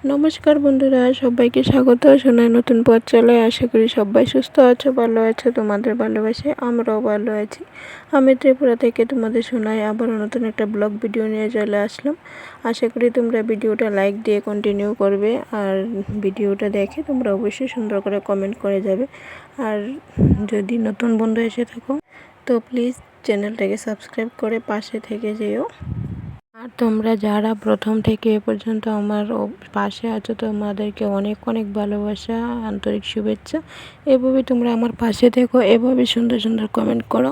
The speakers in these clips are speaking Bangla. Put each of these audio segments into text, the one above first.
নমস্কার বন্ধুরা, সবাইকে স্বাগত সোনার নতুন পথ চলে। আশা করি সবাই সুস্থ আছো, ভালো আছো। তোমাদের ভালোবাসে আমরাও ভালো আছি। আমি ত্রিপুরা থেকে তোমাদের শোনাই আবারও নতুন একটা ব্লগ ভিডিও নিয়ে চলে আসলাম। আশা করি তোমরা ভিডিওটা লাইক দিয়ে কন্টিনিউ করবে, আর ভিডিওটা দেখে তোমরা অবশ্যই সুন্দর করে কমেন্ট করে যাবে। আর যদি নতুন বন্ধু এসে থাকো তো প্লিজ চ্যানেলটাকে সাবস্ক্রাইব করে পাশে থেকে যেও। আর তোমরা যারা প্রথম থেকে এ পর্যন্ত আমার পাশে আছো তোমাদেরকে অনেক অনেক ভালোবাসা, আন্তরিক শুভেচ্ছা। এভাবে তোমরা আমার পাশে থেকো, এভাবে সুন্দর সুন্দর কমেন্ট করো।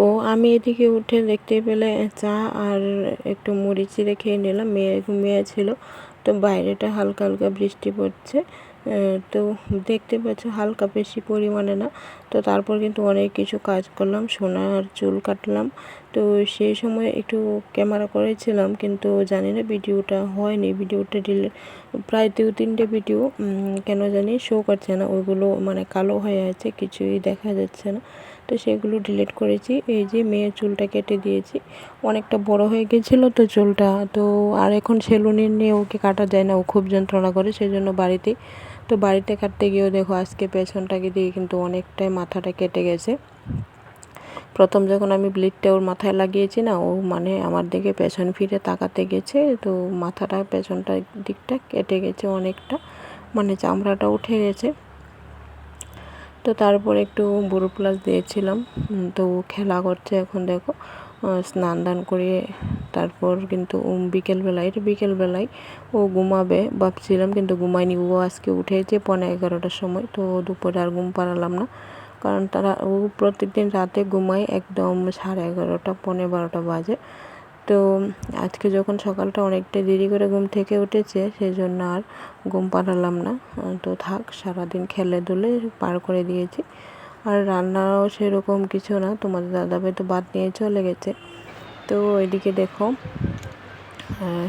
ও আমি এদিকে উঠে দেখতে পেলে চা আর একটু মুড়ি চিড়ে খেয়ে নিলাম। মেয়ে ঘুমিয়েছিল, তো বাইরেটা হালকা হালকা বৃষ্টি পড়ছে। তো দেখতে পাচ্ছ হালকা, বেশি পরিমাণে না। তো তারপর কিন্তু অনেক কিছু কাজ করলাম, সোনার চুল কাটলাম। তো সেই সময় একটু ক্যামেরা করেছিলাম, কিন্তু জানি না ভিডিওটা হয়নি। ভিডিওটা প্রায় 2-3টে ভিডিও কেন জানি শো করছে না, ওইগুলো মানে কালো হয়ে আছে, কিছুই দেখা যাচ্ছে না। তো সেগুলো ডিলিট করেছি। এই যে মেয়ের চুলটা কেটে দিয়েছি, অনেকটা বড় হয়ে গেছিলো তো চুলটা। তো আর এখন সেলুনে নিয়ে ওকে কাটা যায় না, ও খুব যন্ত্রণা করে, সেই জন্য বাড়িতে কাটতে গিয়েও দেখো আজকে পেছনটাকে দিয়ে কিন্তু অনেকটাই মাথাটা কেটে গেছে। প্রথম যখন আমি ব্লেডটা ওর মাথায় লাগিয়েছি না, ও মানে আমার দিকে পেছন ফিরে তাকাতে গেছে, তো মাথাটা পেছনটার দিকটা কেটে গেছে অনেকটা, মানে চামড়াটা উঠে গেছে। তো তারপর একটু বুড়ো প্লাস দিয়েছিলাম। তো খেলা করছে এখন দেখো, স্নান দান করিয়ে তারপর কিন্তু বিকেলবেলায় ও ঘুমাবে ভাবছিলাম, কিন্তু ঘুমায়নি। ও আজকে উঠেছে 11:15টার সময়। তো দুপুরে আর ঘুম পাড়ালাম না, কারণ ও প্রত্যেকদিন রাতে ঘুমায় একদম 11:30, 11:15 বাজে। তো আজকে যখন সকালটা অনেকটা দেরি করে ঘুম থেকে উঠেছে, সেই জন্য আর ঘুম পাড়ালাম না। তো থাক, সারাদিন খেলে ধুলে পার করে দিয়েছি। আর রান্নাও সেরকম কিছু না, তোমাদের দাদাভাই তো ভাত নিয়ে চলে গেছে। তো এদিকে দেখো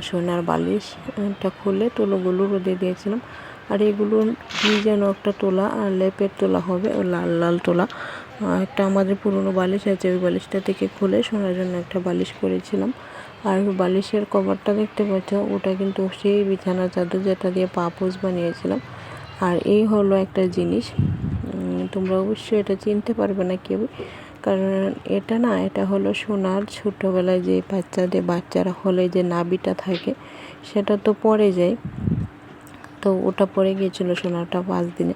সোনার বালিশটা খুলে তুলোগুলো রোদে দিয়েছিলাম। আর এগুলো কি যেন একটা তোলা, আর লেপের তোলা হবে, ও লাল লাল তোলা। একটা আমাদের পুরনো বালিশ আছে, ওই বালিশটা থেকে খুলে সোনার জন্য একটা বালিশ করেছিলাম। আর বালিশের কভারটা দেখতে পাচ্ছ, ওটা কিন্তু সেই বিছানা চাদর যেটা দিয়ে পাপোশ বানিয়েছিলাম। আর এই হলো একটা জিনিস, তোমরা অবশ্যই এটা চিনতে পারবে না কেউ, কারণ এটা হলো সোনার ছোটোবেলায় যে বাচ্চারা হলে যে নাভিটা থাকে, সেটা তো পড়ে যায়। তো ওটা পড়ে গিয়েছিলো সোনাটা 5 দিনে,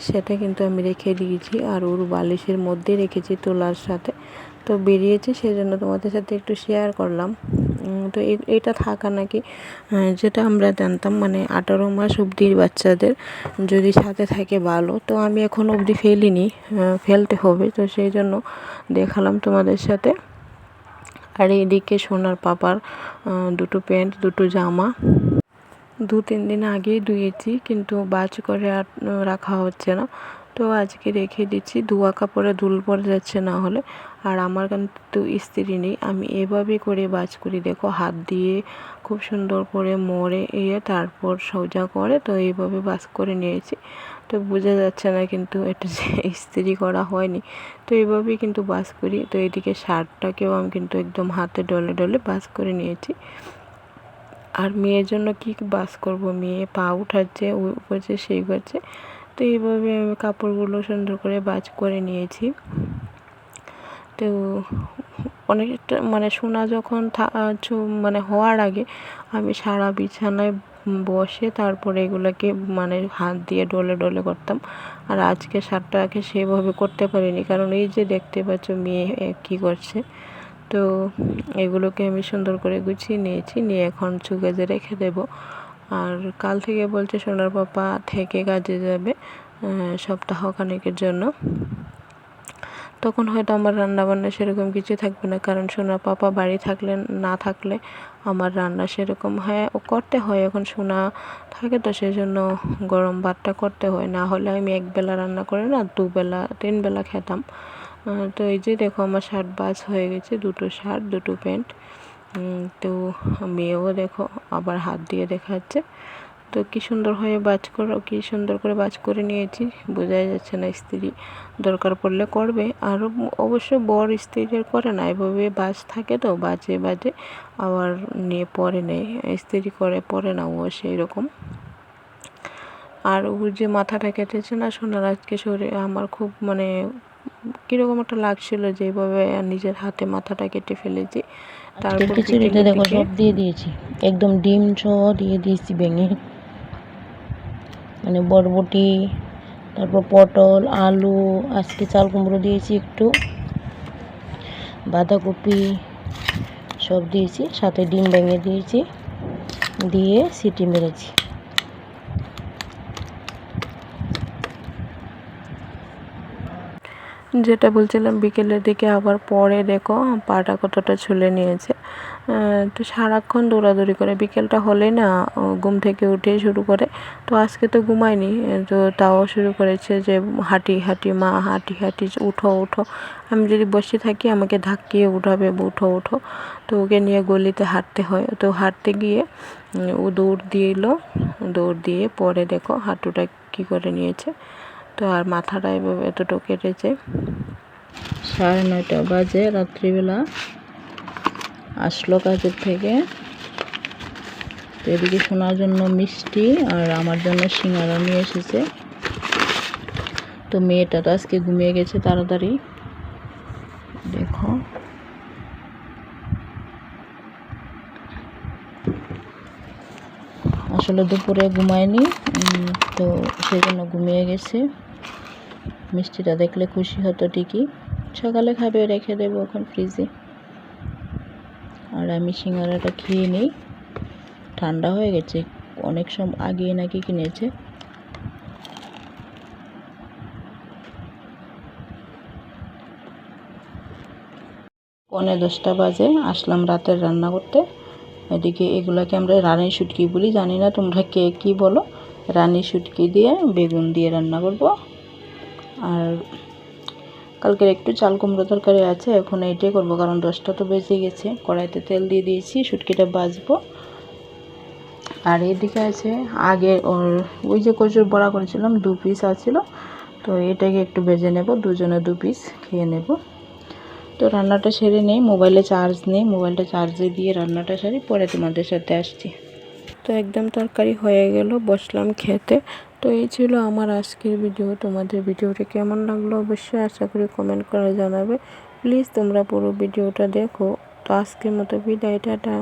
সেটা কিন্তু আমি রেখে দিয়েছি। আর ওর বালিশের মধ্যে রেখেছি তোলার সাথে। তো বেরিয়েছে, সেই জন্য তোমাদের সাথে একটু শেয়ার করলাম। তো এটা থাকা নাকি, যেটা আমরা জানতাম, মানে 18 মাস অবধি বাচ্চাদের যদি সাথে থাকে ভালো। তো আমি এখন অবধি ফেলিনি, ফেলতে হবে, তো সেই জন্য দেখালাম তোমাদের সাথে। আর এদিকে সোনার পাপার 2টো প্যান্ট, 2টো জামা 2-3 দিন আগেই ধুয়েছি, কিন্তু বাজ করে আর রাখা হচ্ছে না। তো আজকে রেখে দিচ্ছি, ধোয়া কাপড়ে ধুল পড়ে যাচ্ছে না হলে। আর আমার কিন্তু ইস্ত্রি নেই, আমি এভাবে করে বাজ করি, দেখো হাত দিয়ে খুব সুন্দর করে মরে তারপর সোজা করে, তো এইভাবে বাজ করে নিয়েছি। তো বোঝা যাচ্ছে না কিন্তু এটা যে ইস্ত্রি করা হয়নি। তো এইভাবেই কিন্তু বাজ করি। তো এদিকে শার্টটাকেও আমি কিন্তু একদম হাতে ডলে ডলে বাজ করে নিয়েছি। আর মেয়ের জন্য কি বাস করব, মেয়ে পা উঠাচ্ছে, ও করছে, সেই করছে। তো এইভাবে আমি কাপড়গুলো সুন্দর করে বাজ করে নিয়েছি। তো অনেকটা মানে সোনা যখন মানে হওয়ার আগে আমি সারা বিছানায় বসে তারপরে এগুলোকে মানে হাত দিয়ে ডলে ডলে করতাম। আর আজকে শার্টটাকে সেভাবে করতে পারিনি, কারণ এই যে দেখতে পাচ্ছ মেয়ে কী করছে। তো এগুলোকে আমি সুন্দর করে গুছিয়ে নিয়েছি, নিয়ে এখন চুকেজে রেখে দেব। আর কাল থেকে বলছে সোনার পাপা থেকে কাজে যাবে সপ্তাহখানেকের জন্য। তখন হয়তো আমার রান্নাবান্না সেরকম কিছু থাকবে না, কারণ সোনার পাপা বাড়ি না থাকলে আমার রান্না সেরকম করতে হয়। এখন সোনা থাকে তো সেই জন্য গরম ভাতটা করতে হয়, না হলে আমি একবেলা রান্না করে না 2 বেলা 3 বেলা খেতাম। তো এই যে দেখো আমার শার্ট বাজ হয়ে গেছে, 2টো শার্ট 2টো প্যান্ট। তো মেয়েও দেখো আবার হাত দিয়ে দেখাচ্ছে। তো কি সুন্দর করে বাজ করে নিয়েছি, বোঝাই যাচ্ছে না। ইস্ত্রি দরকার পড়লে করবে, আর অবশ্য বর ইস্ত্রি করে না, এভাবে বাজ থাকে তো বাজে আবার নিয়ে পরে নেয়, ইস্ত্রি করে পরে না ও সেই রকম। আর ওর যে মাথাটা কেটেছে না সোনার, আজকে শরীরে আমার খুব মানে কীরকম একটা লাগছিল যে এইভাবে নিজের হাতে মাথাটা কেটে ফেলেছি। তারপর খিচুড়িতে দেখো সব দিয়ে দিয়েছি, একদম ডিম সহ দিয়ে দিয়েছি ভেঙে, মানে বরবটি, তারপর পটল, আলু, আজকে চাল কুমড়ো দিয়েছি, একটু বাঁধাকপি সব দিয়েছি, সাথে ডিম ভেঙে দিয়েছি, দিয়ে সিটি মেরেছি। যেটা বলছিলাম বিকেলের দিকে আবার পরে দেখো পাটা কতটা ছুলে নিয়েছে। তো সারাক্ষণ দৌড়াদৌড়ি করে, বিকেলটা হলে না ঘুম থেকে উঠেই শুরু করে। তো আজকে তো ঘুমায়নি, তো তাও শুরু করেছে যে হাঁটি হাঁটি মা, হাঁটি হাঁটি, উঠো উঠো। আমি যদি বসে থাকি আমাকে ধাক্কিয়ে উঠাবে, উঠো উঠো। তো ওকে নিয়ে গলিতে হাঁটতে হয়। তো হাঁটতে গিয়ে ও দৌড় দৌড় দিয়ে পরে দেখো হাঁটুটা কী করে নিয়েছে। তো আর মাথাটা এভাবে এতটুকু কেটেছে। 9:30 বাজে, রাত্রিবেলা আসলো কাজের থেকে। তো এদিকে শোনার জন্য মিষ্টি আর আমার জন্য সিঙ্গারা নিয়ে এসেছে। তো মেয়েটা তো আজকে ঘুমিয়ে গেছে তাড়াতাড়ি, দেখো। আসলে দুপুরে ঘুমায়নি, তো সেই জন্য ঘুমিয়ে গেছে। মিষ্টিটা দেখলে খুশি হতো ঠিকই, সকালে খাবে, রেখে দেবো এখন ফ্রিজে। আর আমি সিঙ্গারাটা খেয়ে নিই, ঠান্ডা হয়ে গেছে, অনেক সময় আগে নাকি কিনেছে। পৌনে 10টা বাজে, আসলাম রাতের রান্না করতে। এদিকে এগুলাকে আমরা রানী শুটকি বলি, জানি না তোমরা কে কী বলো। রানী শুটকি দিয়ে বেগুন দিয়ে রান্না করব। আর কালকের একটু চাল কুমড়ো তরকারি আছে, এখন এইটাই করবো, কারণ 10টা তো বেজে গেছে। কড়াইতে তেল দিয়ে দিয়েছি, শুটকিটা ভাজবো। আর এদিকে আছে আগে ওই যে কচুর বড়া করেছিলাম, 2 পিস আছিল, তো এটাকে একটু ভেজে নেব, দুজনে 2 পিস খেয়ে নেব। তো রান্নাটা সেরে নেই, মোবাইলে চার্জ নেই, মোবাইলটা চার্জে দিয়ে রান্নাটা সেরে পরে তোমাদের সাথে আসছি। তো একদম তরকারি হয়ে গেল, বসলাম খেতে। তো এই ছিল আমার আজকের ভিডিও। তোমাদের ভিডিওটা কেমন লাগলো অবশ্যই আশা করি কমেন্ট করে জানাবে। প্লিজ তোমরা পুরো ভিডিওটা দেখো। তো আজকের মতো বিদায়, টাটা।